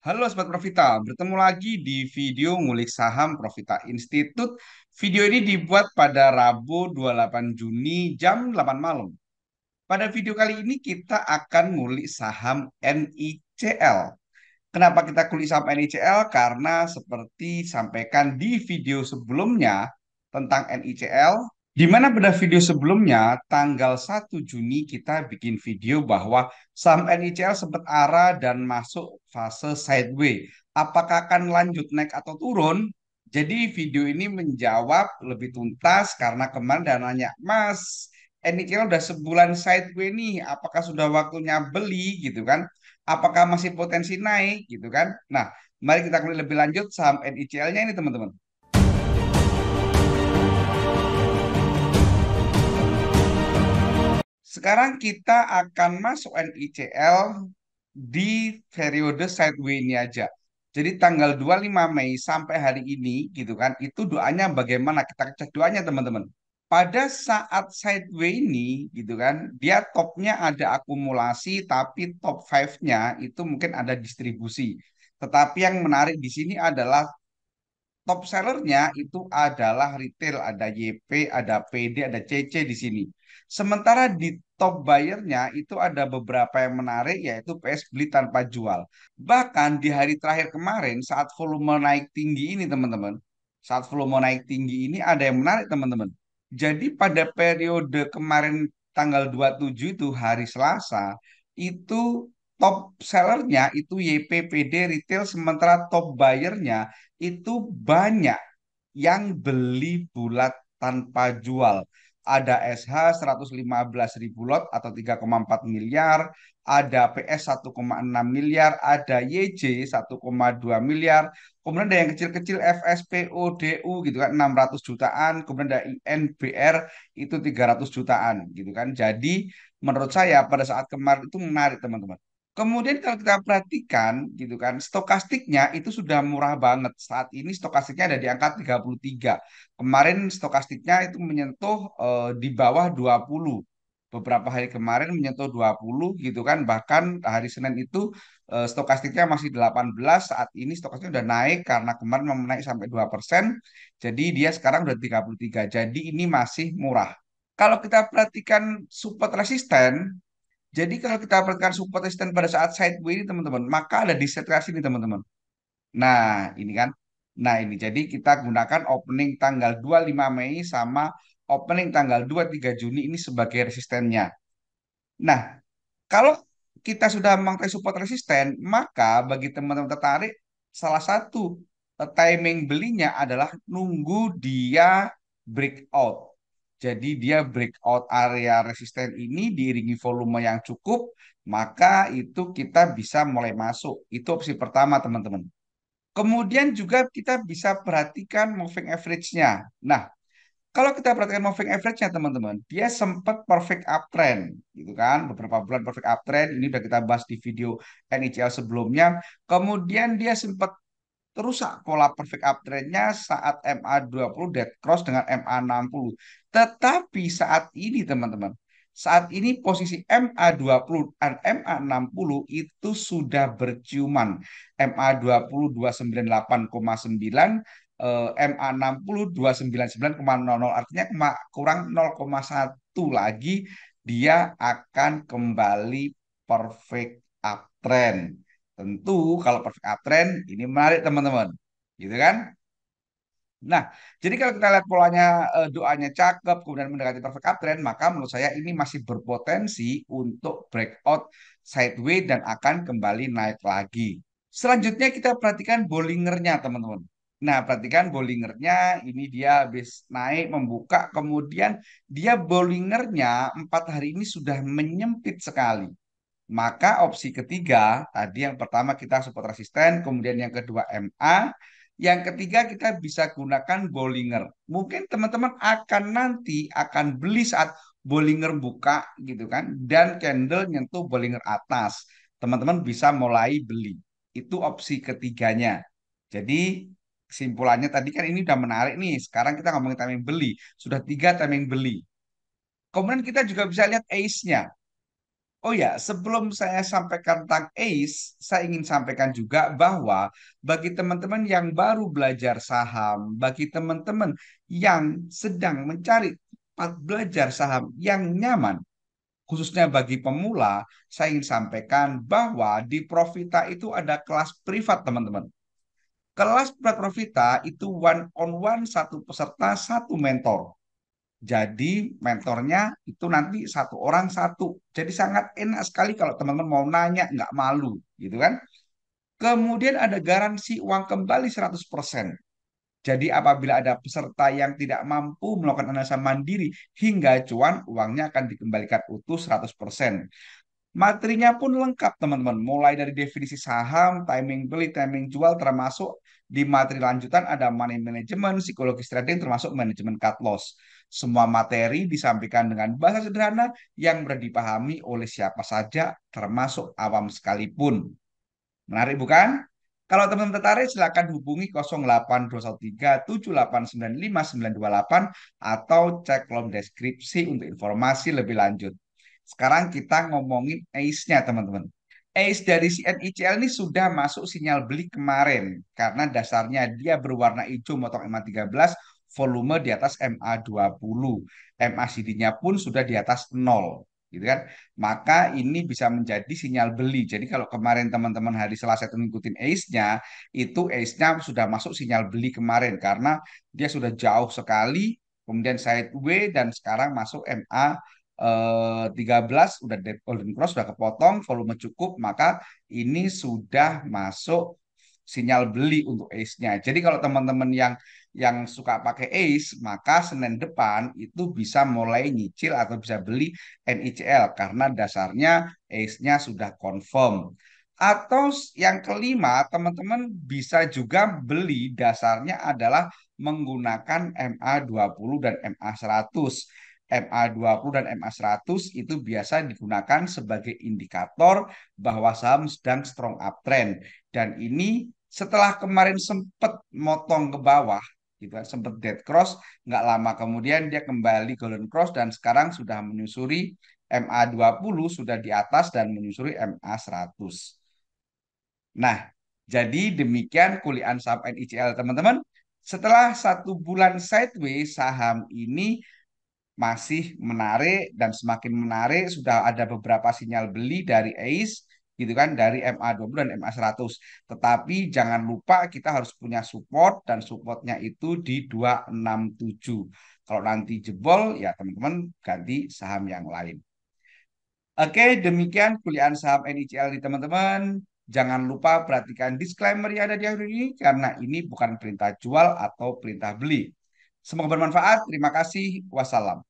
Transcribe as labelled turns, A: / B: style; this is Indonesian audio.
A: Halo Sobat Profita, bertemu lagi di video ngulik saham Profita Institute. Video ini dibuat pada Rabu 28 Juni jam 8 malam. Pada video kali ini kita akan ngulik saham NICL. Kenapa kita kulik saham NICL? Karena seperti sampaikan di video sebelumnya tentang NICL, di mana pada video sebelumnya, tanggal 1 Juni kita bikin video bahwa saham NICL sempat arah dan masuk fase sideways. Apakah akan lanjut naik atau turun? Jadi video ini menjawab lebih tuntas karena kemarin ada nanya, Mas, NICL udah sebulan sideways nih, apakah sudah waktunya beli gitu kan? Apakah masih potensi naik gitu kan? Nah, mari kita kulik lebih lanjut saham NICL-nya ini teman-teman. Sekarang kita akan masuk NICL di periode sideways ini aja. Jadi tanggal 25 Mei sampai hari ini gitu kan, itu doanya bagaimana? Kita cek doanya teman-teman. Pada saat sideways ini gitu kan, dia topnya ada akumulasi tapi top 5-nya itu mungkin ada distribusi. Tetapi yang menarik di sini adalah top sellernya itu adalah retail, ada YP, ada PD, ada CC di sini. Sementara di top buyernya itu ada beberapa yang menarik, yaitu PS beli tanpa jual. Bahkan di hari terakhir kemarin saat volume naik tinggi ini teman-teman, saat volume naik tinggi ini ada yang menarik teman-teman. Jadi pada periode kemarin tanggal 27 itu hari Selasa, itu top sellernya itu YPPD retail, sementara top buyernya itu banyak yang beli bulat tanpa jual. Ada SH 115.000 lot atau 3,4 miliar, ada PS 1,6 miliar, ada YJ 1,2 miliar, kemudian ada yang kecil-kecil FSPO, DU gitu kan 600 jutaan, kemudian ada INBR itu 300 jutaan gitu kan. Jadi menurut saya pada saat kemarin itu menarik teman-teman. Kemudian kalau kita perhatikan gitu kan, stokastiknya itu sudah murah banget. Saat ini stokastiknya ada di angka 33. Kemarin stokastiknya itu menyentuh di bawah 20. Beberapa hari kemarin menyentuh 20 gitu kan. Bahkan hari Senin itu stokastiknya masih 18. Saat ini stokastiknya udah naik karena kemarin memang naik sampai 2%. Jadi dia sekarang udah 33. Jadi ini masih murah. Kalau kita perhatikan support resisten, jadi kalau kita perhatikan support resistance pada saat sideways ini teman-teman, maka ada disetrasi ini teman-teman. Nah, ini kan. Nah, ini jadi kita gunakan opening tanggal 25 Mei sama opening tanggal 23 Juni ini sebagai resistennya. Nah, kalau kita sudah memakai support resisten, maka bagi teman-teman tertarik, salah satu timing belinya adalah nunggu dia breakout. Jadi dia breakout area resisten ini diiringi volume yang cukup, maka itu kita bisa mulai masuk. Itu opsi pertama, teman-teman. Kemudian juga kita bisa perhatikan moving average-nya. Nah, kalau kita perhatikan moving average-nya teman-teman, dia sempat perfect uptrend, gitu kan? Beberapa bulan perfect uptrend, ini udah kita bahas di video NICL sebelumnya. Kemudian dia sempat rusak pola perfect uptrend-nya saat MA20 dead cross dengan MA60. Tetapi saat ini teman-teman, saat ini posisi MA20 dan MA60 itu sudah berciuman. MA20 298,9, MA60 299,00, artinya kurang 0,1 lagi dia akan kembali perfect uptrend. Tentu kalau perfect uptrend ini menarik teman-teman, gitu kan? Nah, jadi kalau kita lihat polanya, doanya cakep, kemudian mendekati perfect uptrend, maka menurut saya ini masih berpotensi untuk breakout sideways dan akan kembali naik lagi. Selanjutnya kita perhatikan Bollingernya teman-teman. Nah, perhatikan Bollingernya, ini dia habis naik membuka, kemudian dia Bollingernya 4 hari ini sudah menyempit sekali. Maka opsi ketiga, tadi yang pertama kita support resisten, kemudian yang kedua MA, yang ketiga kita bisa gunakan Bollinger. Mungkin teman-teman akan nanti akan beli saat Bollinger buka gitu kan, dan candle nyentuh Bollinger atas. Teman-teman bisa mulai beli. Itu opsi ketiganya. Jadi kesimpulannya tadi kan ini udah menarik nih. Sekarang kita ngomongin timing beli. Sudah 3 timing beli. Kemudian kita juga bisa lihat ace-nya. Oh ya, sebelum saya sampaikan tentang ACE, saya ingin sampaikan juga bahwa bagi teman-teman yang baru belajar saham, bagi teman-teman yang sedang mencari tempat belajar saham yang nyaman, khususnya bagi pemula, saya ingin sampaikan bahwa di Profita itu ada kelas privat, teman-teman. Kelas privat Profita itu one on one, satu peserta, satu mentor. Jadi mentornya itu nanti satu orang satu. Jadi sangat enak sekali kalau teman-teman mau nanya, nggak malu, gitu kan? Kemudian ada garansi uang kembali 100%. Jadi apabila ada peserta yang tidak mampu melakukan analisa mandiri hingga cuan, uangnya akan dikembalikan utuh 100%. Materinya pun lengkap, teman-teman. Mulai dari definisi saham, timing beli, timing jual, termasuk di materi lanjutan ada money management, psikologis trading, termasuk manajemen cut loss. Semua materi disampaikan dengan bahasa sederhana yang mudah dipahami oleh siapa saja, termasuk awam sekalipun. Menarik bukan? Kalau teman-teman tertarik, silakan hubungi 082137895928 atau cek kolom deskripsi untuk informasi lebih lanjut. Sekarang kita ngomongin ACE-nya, teman-teman. ACE dari CNICL ini sudah masuk sinyal beli kemarin karena dasarnya dia berwarna hijau motong MA13, volume di atas MA20. MACD-nya pun sudah di atas 0, gitu kan? Maka ini bisa menjadi sinyal beli. Jadi kalau kemarin teman-teman hari Selasa itu ngikutin ACE-nya, itu ACE-nya sudah masuk sinyal beli kemarin karena dia sudah jauh sekali, kemudian sideways dan sekarang masuk MA 13 udah golden cross sudah kepotong, volume cukup, maka ini sudah masuk sinyal beli untuk ACE-nya. Jadi kalau teman-teman yang suka pakai ACE, maka Senin depan itu bisa mulai nyicil atau bisa beli NICL karena dasarnya ACE-nya sudah confirm. Atau yang kelima, teman-teman bisa juga beli dasarnya adalah menggunakan MA20 dan MA100. MA20 dan MA100 itu biasa digunakan sebagai indikator bahwa saham sedang strong uptrend. Dan ini setelah kemarin sempat motong ke bawah, gitu kan, sempat dead cross, nggak lama kemudian dia kembali golden cross dan sekarang sudah menyusuri MA20, sudah di atas dan menyusuri MA100. Nah, jadi demikian kuliah saham NICL, teman-teman. Setelah 1 bulan sideways, saham ini masih menarik dan semakin menarik, sudah ada beberapa sinyal beli dari ACE, gitu kan, dari MA20 dan MA100. Tetapi jangan lupa kita harus punya support dan supportnya itu di 267. Kalau nanti jebol ya teman-teman ganti saham yang lain. Oke, demikian kuliah saham NICL di teman-teman. Jangan lupa perhatikan disclaimer yang ada di akhir ini karena ini bukan perintah jual atau perintah beli. Semoga bermanfaat. Terima kasih. Wassalam.